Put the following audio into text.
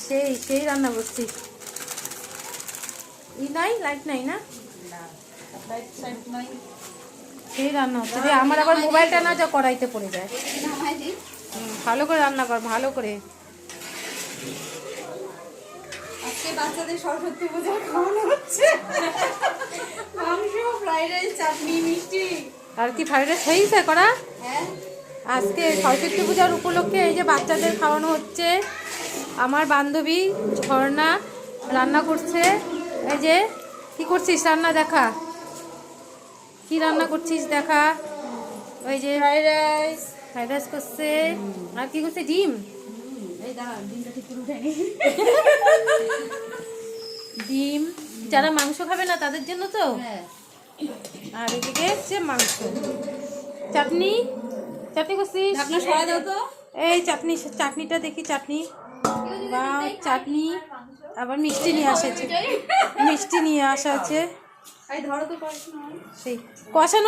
সেই সেই রান্না করছি। নাই লাইট নাই না, সেই রান্না হচ্ছে যে আমার আবার মোবাইলটা না যা কড়াইতে পড়ে যায়। ভালো করে রান্না কর, ভালো করে। আজকে বাচ্চাদের সরস্বতী পূজা খাওয়ানো হচ্ছে মাংস, ফ্রাইড রাইস, চাটনি, মিষ্টি। আর কি ফ্রাইড রাইস হয়েছে করা? হ্যাঁ, আজকে সরস্বতী পূজার উপলক্ষে এই যে বাচ্চাদের খাওয়ানো হচ্ছে। আমার বান্ধবী ঝর্ণা রান্না করছে। এই যে কি করছিস রান্না দেখা, কি রান্না করছিস দেখা। ওই যে ফ্রাইড রাইস, ফ্রাইড রাইস করছে। আর কি করছে? ডিম। এই দাঁড়া, ডিমটা ঠিক করে উঠাইনি। ডিম যারা মাংস খাবে না তাদের জন্য তো। হ্যাঁ, আর এদিকে হচ্ছে মাংস, চাটনি। চাটনি করছিস? ঢাকনা সরা দাও তো। এই চাটনি, চাটনিটা দেখি, চাটনি বা চাটনি। আবার মিষ্টি নিয়ে আসা আছে, মিষ্টি নিয়ে আসা আছে। এই ধরো তো কষানো। সেই কষানো